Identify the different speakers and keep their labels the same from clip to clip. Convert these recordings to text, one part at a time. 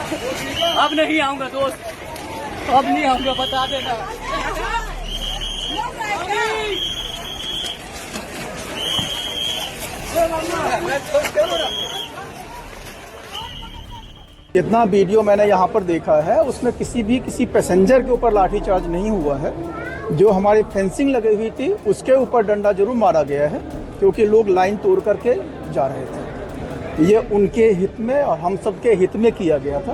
Speaker 1: अब नहीं आऊंगा दोस्त, अब नहीं आऊंगा, बता देना।
Speaker 2: जितना वीडियो मैंने यहाँ पर देखा है उसमें किसी पैसेंजर के ऊपर लाठीचार्ज नहीं हुआ है। जो हमारी फेंसिंग लगी हुई थी उसके ऊपर डंडा जरूर मारा गया है, क्योंकि लोग लाइन तोड़ करके जा रहे थे। ये उनके हित में और हम सबके हित में किया गया था।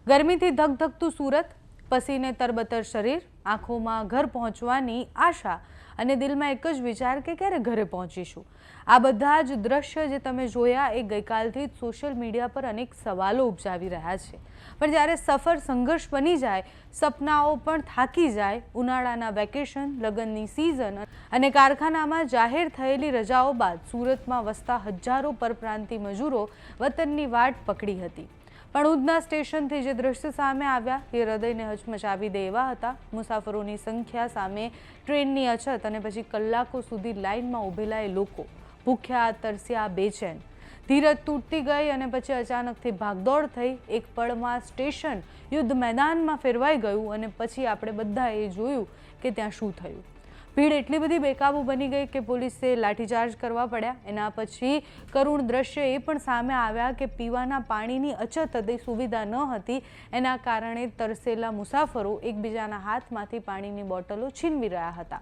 Speaker 3: गर्मी थी धकधकતું सूरत, पसीने तरबतर शरीर, आंखोમાં ઘર પહોંચવાની આશા અને દિલમાં એક જ વિચાર કે ક્યારે ઘરે પહોંચીશું। આ બધા જ દ્રશ્ય જે તમે જોયા એ ગઈકાલથી જ સોશિયલ મીડિયા પર અનેક સવાલો ઉપજાવી રહ્યા છે। પણ જ્યારે સફર સંઘર્ષ બની જાય, સપનાઓ પણ થાકી જાય, ઉનાળાના વેકેશન, લગ્નની સિઝન અને કારખાનામાં જાહેર થયેલી રજાઓ બાદ સુરતમાં વસતા હજારો પરપ્રાંતિ મજૂરો વતનની વાટ પકડી હતી। પણ ઉધના સ્ટેશનથી જે દ્રશ્ય સામે આવ્યા એ હૃદયને હચમચાવી દે એવા હતા। મુસાફરોની સંખ્યા સામે ટ્રેનની અછત અને પછી કલાકો સુધી લાઇનમાં ઊભેલા એ લોકો ભૂખ્યા, તરસ્યા, બેચેન। ધીરજ તૂટતી ગઈ અને પછી અચાનકથી ભાગદોડ થઈ। એક પળમાં સ્ટેશન યુદ્ધ મેદાનમાં ફેરવાઈ ગયું અને પછી આપણે બધાએ જોયું કે ત્યાં શું થયું। ભીડ એટલી બધી બેકાબુ બની ગઈ કે પોલીસે લાઠીચાર્જ કરવા પડ્યા। એના પછી કરુણ દ્રશ્ય એ પણ સામે આવ્યા કે પીવાના પાણીની અછત હતી, સુવિધા ન હતી। એના કારણે તરસેલા મુસાફરો એકબીજાના હાથમાંથી પાણીની બોટલો છીનવી રહ્યા હતા।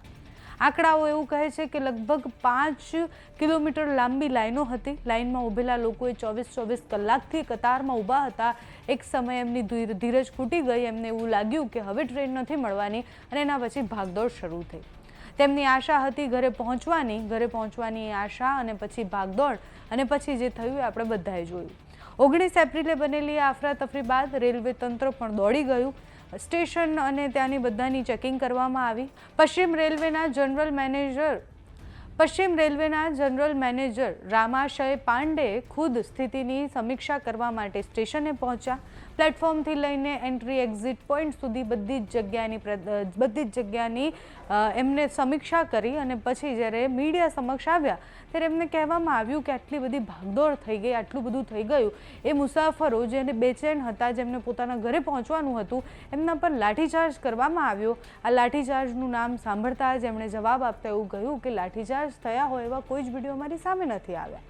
Speaker 3: આંકડાઓ એવું કહે છે કે લગભગ 5 કિલોમીટર લાંબી લાઈનો હતી। લાઈનમાં ઊભેલા લોકોએ 24 કલાકથી કતારમાં ઊભા હતા। એક સમય એમની ધીરજ ખૂટી ગઈ। એમને એવું લાગ્યું કે હવે ટ્રેન નથી મળવાની અને એના પછી ભાગદોડ શરૂ થઈ। તેમની આશા હતી ઘરે પહોંચવાની આશા અને પછી ભાગદોડ અને પછી જે થયું આપણે બધાએ જોયું। 19 એપ્રિલે બનેલી આ અફરાતફરી બાદ રેલવે તંત્ર પણ દોડી ગયું। સ્ટેશન અને ત્યાંની બધાની ચેકિંગ કરવામાં આવી। પશ્ચિમ રેલવેના જનરલ મેનેજર રામાશય પાંડે ખુદ સ્થિતિની સમીક્ષા કરવા માટે સ્ટેશને પહોંચ્યા। પ્લેટફોર્મથી લઈને એન્ટ્રી એક્ઝિટ પોઈન્ટ સુધી બધી જ જગ્યાની એમને સમીક્ષા કરી અને પછી જ્યારે મીડિયા સમક્ષ આવ્યા ત્યારે એમને કહેવામાં આવ્યું કે આટલી બધી ભાગદોડ થઈ ગઈ, આટલું બધું થઈ ગયું। એ મુસાફરો જેને બેચેન હતા, જેમને પોતાના ઘરે પહોંચવાનું હતું, એમના પર લાઠીચાર્જ કરવામાં આવ્યો। આ લાઠીચાર્જનું નામ સાંભળતા જ એમણે જવાબ આપતા એવું કહ્યું કે લાઠીચાર્જ થયા હોય એવા કોઈ જ વિડીયો મારી સામે નથી આવ્યા।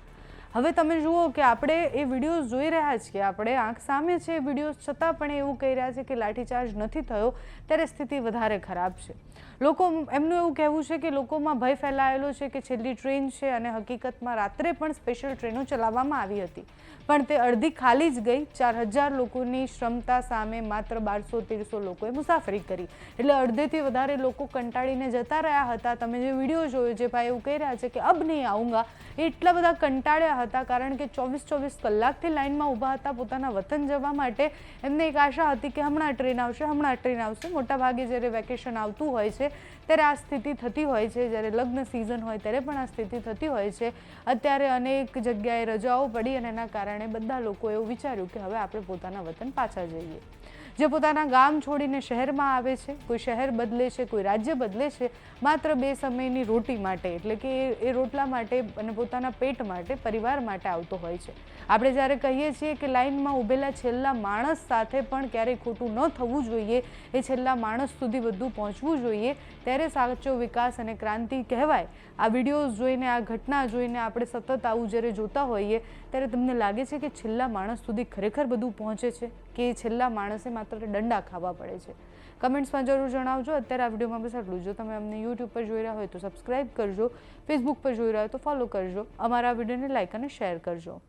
Speaker 3: હવે તમે જુઓ કે આપણે એ વિડીયોઝ જોઈ રહ્યા છીએ, આપણે આંખ સામે છે એ વિડીયોઝ, છતાં પણ એવું કહી રહ્યા છે કે લાઠીચાર્જ નથી થયો, ત્યારે સ્થિતિ વધારે ખરાબ છે। લોકો એમનું એવું કહેવું છે કે લોકોમાં ભય ફેલાયેલો છે કે છેલ્લી ટ્રેન છે અને હકીકતમાં રાત્રે પણ સ્પેશિયલ ટ્રેનો ચલાવવામાં આવી હતી પણ તે અડધી ખાલી જ ગઈ। 4000 લોકોની ક્ષમતા સામે માત્ર 1200-1300 લોકોએ મુસાફરી કરી, એટલે અડધેથી વધારે લોકો કંટાળીને જતા રહ્યા હતા। તમે જે વિડીયો જોયો, જે ભાઈ એવું કહી રહ્યા છે કે અબ નહીં આઉંગા, એ એટલા બધા કંટાળ્યા હતા કારણ કે 24 કલાકથી લાઇનમાં ઊભા હતા પોતાના વતન જવા માટે। એમને એક આશા હતી કે હમણાં ટ્રેન આવશે। મોટાભાગે જ્યારે વેકેશન આવતું હોય છે ત્યારે આ સ્થિતિ થતી હોય છે, જ્યારે લગ્ન સિઝન હોય ત્યારે પણ આ સ્થિતિ થતી હોય છે। અત્યારે અનેક જગ્યાએ રજાઓ પડી અને એના કારણે બધા લોકો એવું વિચાર્યું કે હવે આપણે પોતાના વતન પાછા જઈએ। જે પોતાના ગામ છોડીને શહેરમાં આવે છે, કોઈ શહેર બદલે છે, કોઈ રાજ્ય બદલે છે, માત્ર 2 સમયની રોટી માટે, એટલે કે એ રોટલા માટે અને પોતાના પેટ માટે, પરિવાર માટે આવતો હોય છે। આપણે જ્યારે કહીએ છીએ કે લાઇનમાં ઊભેલા છેલ્લા માણસ સાથે પણ ક્યારેય ખોટું ન થવું જોઈએ, એ છેલ્લા માણસ સુધી બધું પહોંચવું જોઈએ, ત્યારે સાચો વિકાસ અને ક્રાંતિ કહેવાય। આ વિડીયોઝ જોઈને, આ ઘટના જોઈને આપણે સતત આવું જ્યારે જોતા હોઈએ ત્યારે તમને લાગે છે કે છેલ્લા માણસ સુધી ખરેખર બધું પહોંચે છે કે છેલ્લા માણસે માત્ર દંડા ખાવા પડે છે? કમેન્ટ્સમાં જરૂર જણાવજો। અત્યારે આ વિડીયોમાં બસ આટલું। જો તમે અમને યુટ્યુબ પર જોઈ રહ્યા હોય તો સબસ્ક્રાઈબ કરજો, ફેસબુક પર જોઈ રહ્યા હોય તો ફોલો કરજો, અમારા વિડીયોને લાઈક અને શેર કરજો।